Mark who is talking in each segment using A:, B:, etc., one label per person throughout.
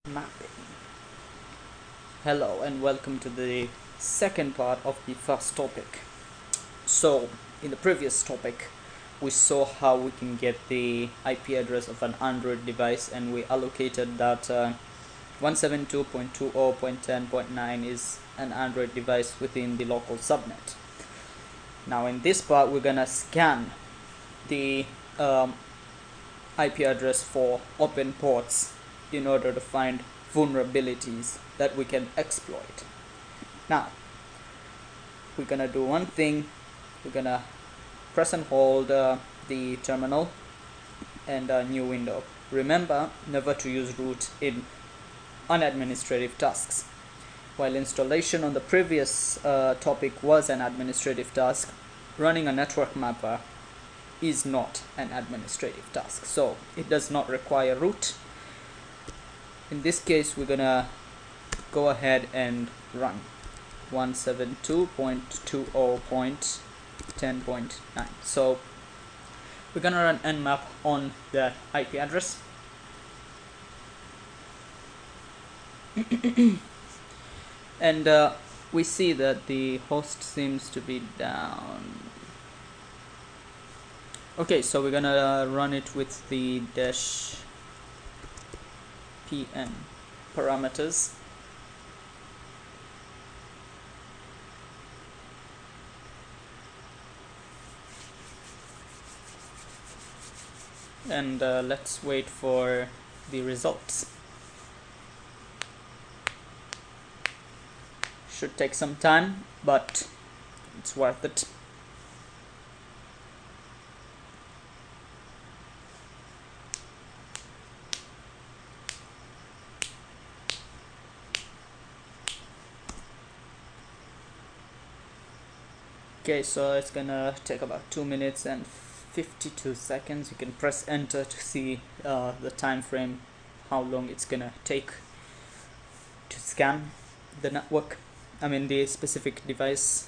A: Mapping. Hello and welcome to the second part of the first topic. So in the previous topic we saw how we can get the IP address of an Android device, and we allocated that 172.20.10.9 is an Android device within the local subnet. Now in this part we're gonna scan the IP address for open ports in order to find vulnerabilities that we can exploit. Now we're gonna do one thing. We're gonna press and hold the terminal and a new window. Remember never to use root in unadministrative tasks. While installation on the previous topic was an administrative task, running a network mapper is not an administrative task, so it does not require root. In this case we're gonna go ahead and run 172.20.10.9. so we're gonna run nmap on the IP address. And we see that the host seems to be down. Okay, so we're gonna run it with the dash pn parameters. And let's wait for the results. Should take some time, but it's worth it. Okay, so it's gonna take about 2 minutes and 52 seconds. You can press enter to see the time frame, how long it's gonna take to scan the network, the specific device.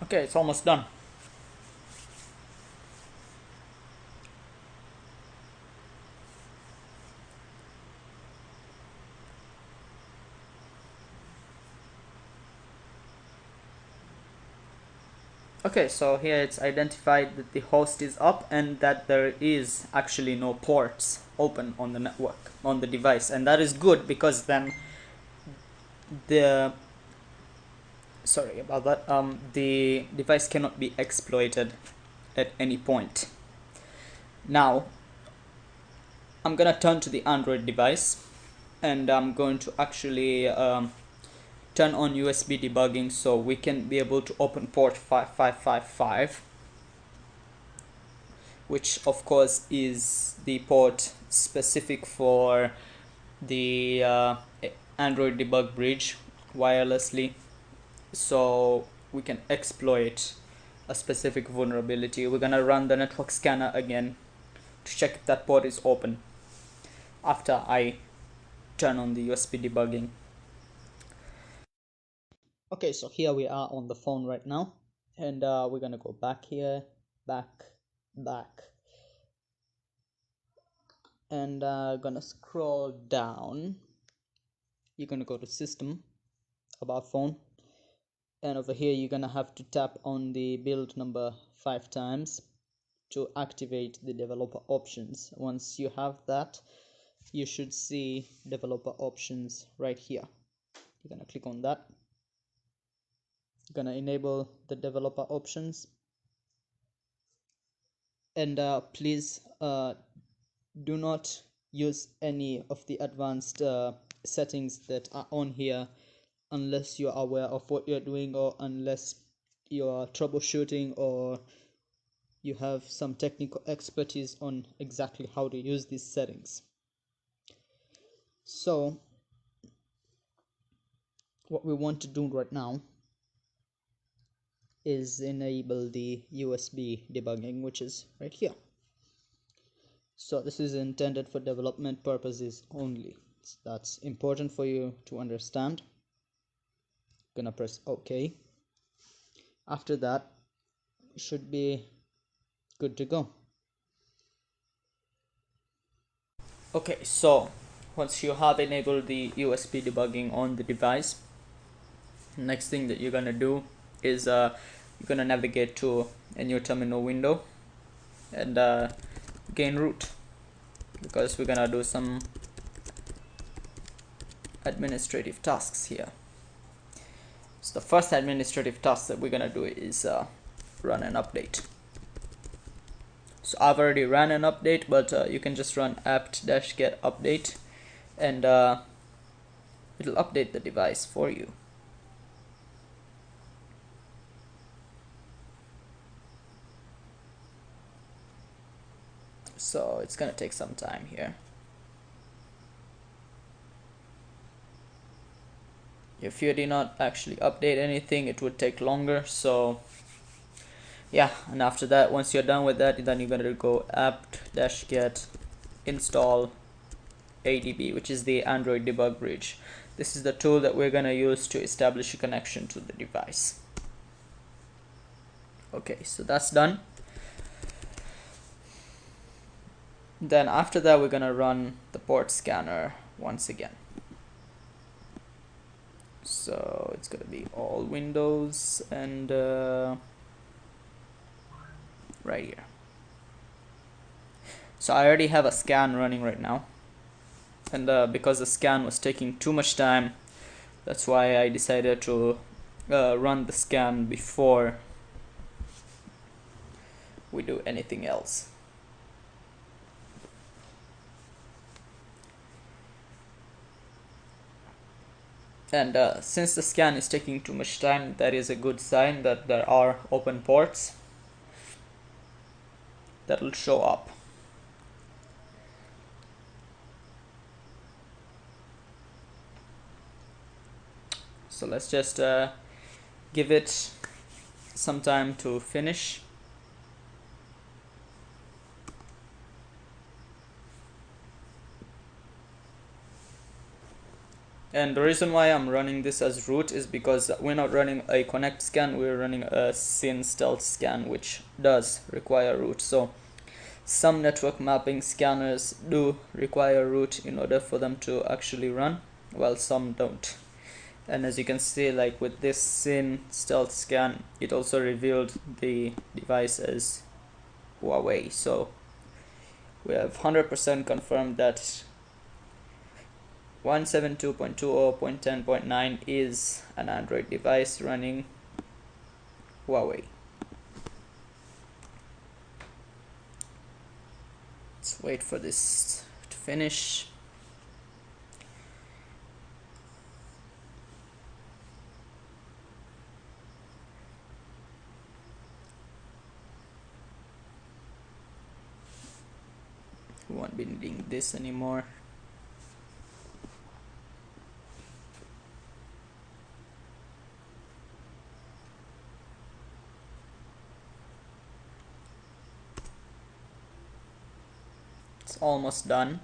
A: Okay, it's almost done. Okay, so here it's identified that the host is up and that there is actually no ports open on the network, on the device, and that is good because then the the device cannot be exploited at any point. Now I'm gonna turn to the Android device and I'm going to actually turn on USB debugging so we can be able to open port 5555, which of course is the port specific for the Android Debug Bridge wirelessly, so we can exploit a specific vulnerability. We're gonna run the network scanner again to check if that port is open after I turn on the USB debugging. Okay, so here we are on the phone right now, and we're gonna go back here, back, and gonna scroll down. You're gonna go to system, about phone, and over here you're gonna have to tap on the build number 5 times to activate the developer options. Once you have that, you should see developer options right here. You're gonna click on that. You're gonna enable the developer options, and please do not use any of the advanced settings that are on here unless you're aware of what you're doing, or unless you're troubleshooting or you have some technical expertise on exactly how to use these settings. So what we want to do right now is enable the USB debugging, which is right here. So this is intended for development purposes only. So that's important for you to understand. Gonna press OK. After that, you should be good to go. Okay, so once you have enabled the USB debugging on the device, next thing that you're gonna do is you're gonna navigate to a new terminal window and gain root, because we're gonna do some administrative tasks here. So the first administrative task that we're gonna do is run an update. So I've already ran an update, but you can just run apt-get update and it'll update the device for you. So it's gonna take some time here. If you did not actually update anything, it would take longer. So yeah, and after that, once you're done with that, then you're gonna go apt-get install ADB, which is the Android Debug Bridge. This is the tool that we're gonna use to establish a connection to the device. Okay, so that's done. Then after that, we're gonna run the port scanner once again. So it's gonna be all Windows and right here. So I already have a scan running right now, and because the scan was taking too much time, that's why I decided to run the scan before we do anything else. And since the scan is taking too much time, that is a good sign that there are open ports that will show up. So let's just give it some time to finish. And the reason why I'm running this as root is because we're not running a connect scan, we're running a SYN stealth scan, which does require root. So some network mapping scanners do require root in order for them to actually run, while some don't. And as you can see, like with this SYN stealth scan, it also revealed the device as Huawei. So we have 100% confirmed that 172.20.10.9 is an Android device running Huawei. Let's wait for this to finish. We won't be needing this anymore. It's almost done.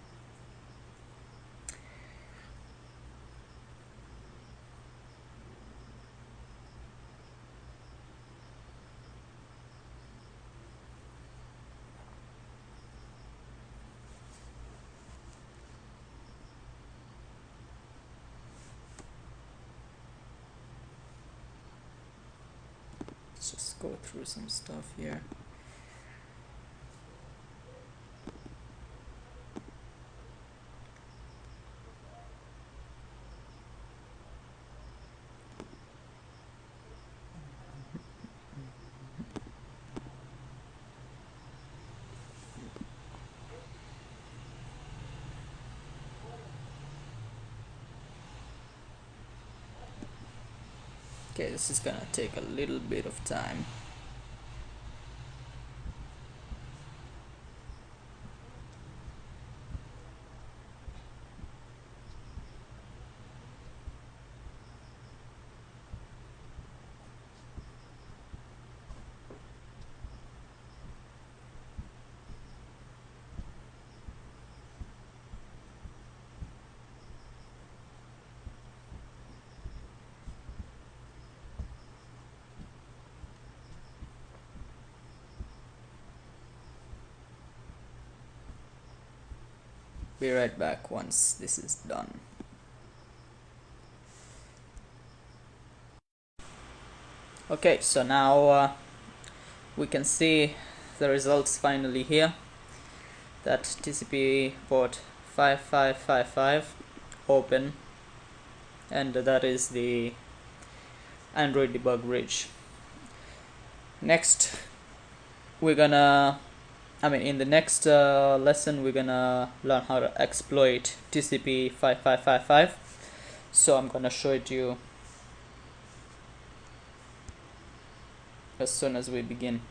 A: Let's just go through some stuff here. Okay, this is gonna take a little bit of time. Be right back once this is done. Okay, so now we can see the results finally here, that TCP port 5555 open, and that is the Android Debug Bridge. Next we're gonna in the next lesson we're gonna learn how to exploit TCP 5555. So I'm gonna show it to you as soon as we begin.